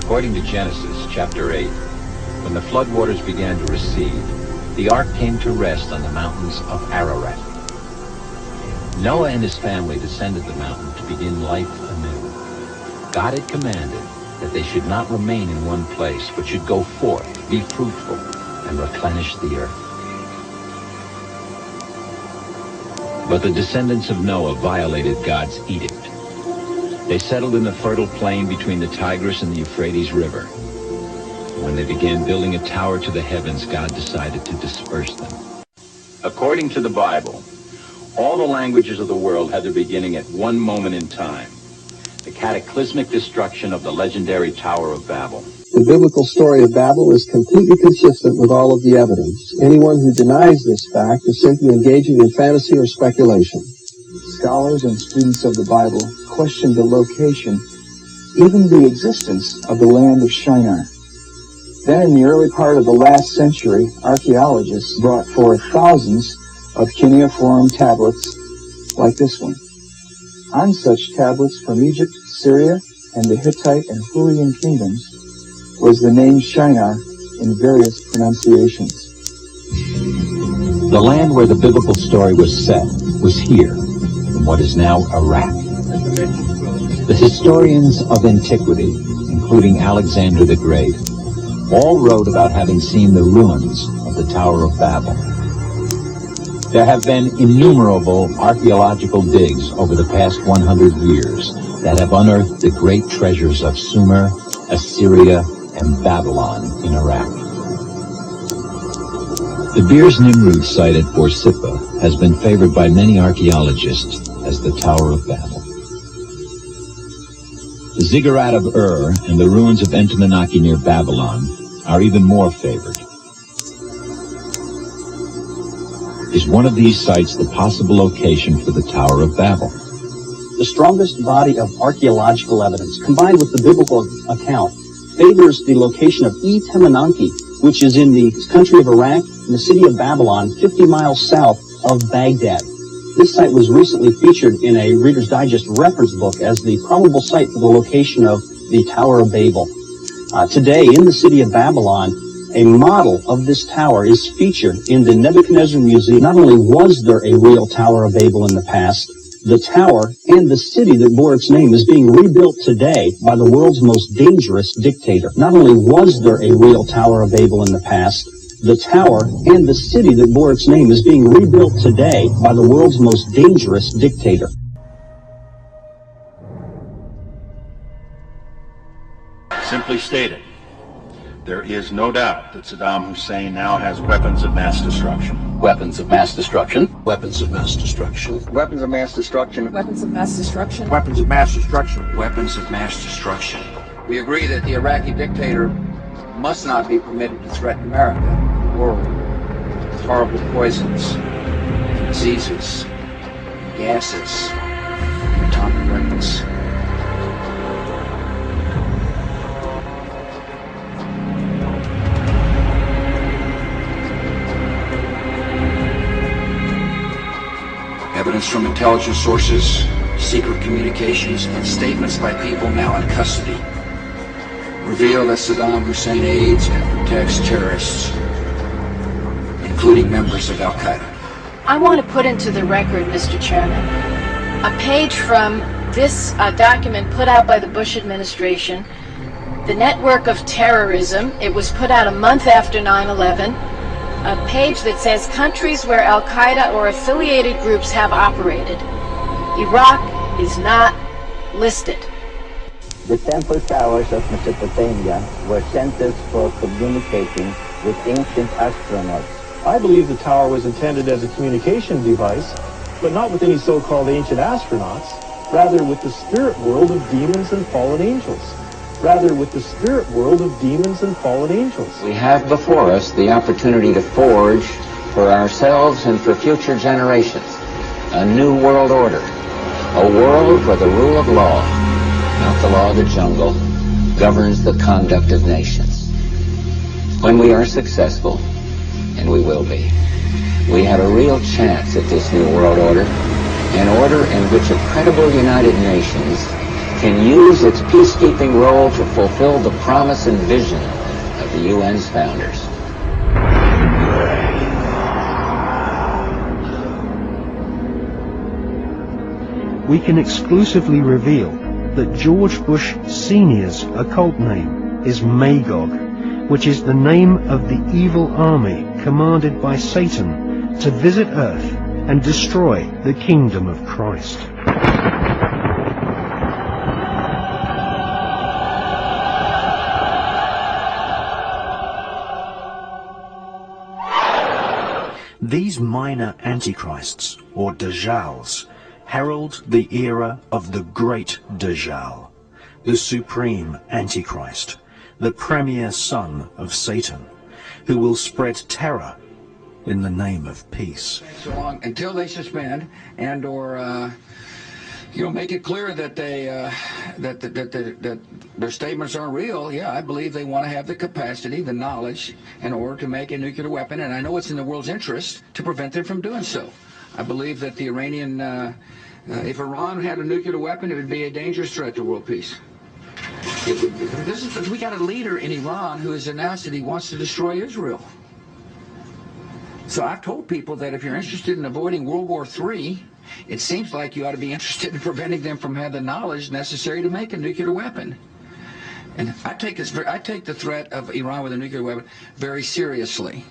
According to Genesis chapter 8, when the floodwaters began to recede, the ark came to rest on the mountains of Ararat. Noah and his family descended the mountain to begin life anew. God had commanded that they should not remain in one place, but should go forth, be fruitful, and replenish the earth. But the descendants of Noah violated God's edict. They settled in the fertile plain between the Tigris and the Euphrates River. When they began building a tower to the heavens, God decided to disperse them. According to the Bible, all the languages of the world had their beginning at one moment in time, the cataclysmic destruction of the legendary Tower of Babel. The biblical story of Babel is completely consistent with all of the evidence. Anyone who denies this fact is simply engaging in fantasy or speculation. Scholars and students of the Bible question the location, even the existence of the land of Shinar. Then in the early part of the last century, archaeologists brought forth thousands of cuneiform tablets like this one. On such tablets from Egypt, Syria, and the Hittite and Hurrian kingdoms was the name Shinar in various pronunciations. The land where the biblical story was set was here, in what is now Iraq. The historians of antiquity, including Alexander the Great, all wrote about having seen the ruins of the Tower of Babel. There have been innumerable archaeological digs over the past 100 years that have unearthed the great treasures of Sumer, Assyria, and Babylon in Iraq. The Beers Nimrud site at Borsippa has been favored by many archaeologists as the Tower of Babel. The ziggurat of Ur and the ruins of Entomonachi near Babylon are even more favored. Is one of these sites the possible location for the Tower of Babel? The strongest body of archaeological evidence, combined with the biblical account, favors the location of Entomonachi, which is in the country of Iraq, in the city of Babylon, 50 miles south of Baghdad. This site was recently featured in a Reader's Digest reference book as the probable site for the location of the Tower of Babel. Today, in the city of Babylon, a model of this tower is featured in the Nebuchadnezzar Museum. Not only was there a real Tower of Babel in the past, the tower and the city that bore its name is being rebuilt today by the world's most dangerous dictator. Not only was there a real Tower of Babel in the past, the tower and the city that bore its name is being rebuilt today by the world's most dangerous dictator. Simply stated, there is no doubt that Saddam Hussein now has weapons of mass destruction. Weapons of mass destruction. Weapons of mass destruction. Weapons of mass destruction. Weapons of mass destruction. Weapons of mass destruction. Weapons of mass destruction. We agree that the Iraqi dictator must not be permitted to threaten America and the world with horrible poisons, diseases, gases, and atomic weapons. Evidence from intelligence sources, secret communications, and statements by people now in custody reveal that Saddam Hussein aids and protects terrorists, including members of Al-Qaeda. I want to put into the record, Mr. Chairman, a page from this document put out by the Bush administration, The Network of Terrorism. It was put out a month after 9/11. A page that says countries where Al-Qaeda or affiliated groups have operated. Iraq is not listed. The temple towers of Mesopotamia were centers for communicating with ancient astronauts. I believe the tower was intended as a communication device, but not with any so-called ancient astronauts, rather with the spirit world of demons and fallen angels. Rather with the spirit world of demons and fallen angels. We have before us the opportunity to forge for ourselves and for future generations a new world order, a world where the rule of law, not the law of the jungle, governs the conduct of nations. When we are successful, and we will be, we have a real chance at this new world order, an order in which a credible United Nations can use its peacekeeping role to fulfill the promise and vision of the UN's founders. We can exclusively reveal that George Bush Sr.'s occult name is Magog, which is the name of the evil army commanded by Satan to visit Earth and destroy the kingdom of Christ. These minor antichrists, or Dajjals, herald the era of the great Dajjal, the supreme Antichrist, the premier son of Satan, who will spread terror in the name of peace. So long until they suspend and or make it clear that they that their statements aren't real. Yeah, I believe they want to have the capacity, the knowledge, in order to make a nuclear weapon, and I know it's in the world's interest to prevent them from doing so. I believe that the Iranian, if Iran had a nuclear weapon, it would be a dangerous threat to world peace. We got a leader in Iran who has announced that he wants to destroy Israel. So I've told people that if you're interested in avoiding World War III, it seems like you ought to be interested in preventing them from having the knowledge necessary to make a nuclear weapon. And I take the threat of Iran with a nuclear weapon very seriously.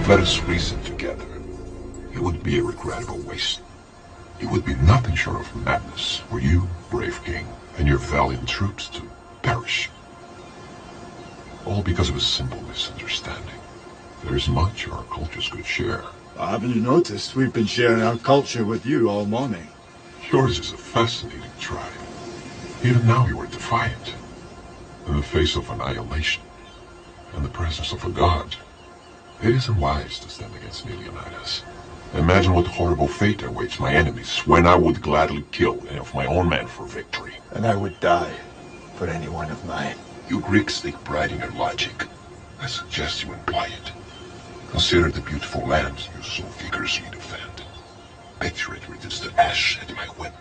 Let us reason together. It would be a regrettable waste. It would be nothing short of madness for you, brave king, and your valiant troops to perish. All because of a simple misunderstanding. There is much our cultures could share. Haven't you noticed? We've been sharing our culture with you all morning. Yours is a fascinating tribe. Even now you are defiant. In the face of annihilation, and the presence of a god, it isn't wise to stand against me, Leonidas. Imagine what horrible fate awaits my enemies when I would gladly kill any of my own men for victory. And I would die for any one of mine. You Greeks take pride in your logic. I suggest you imply it. Consider the beautiful land you so vigorously defend. Picture it reduced to ash at my whim.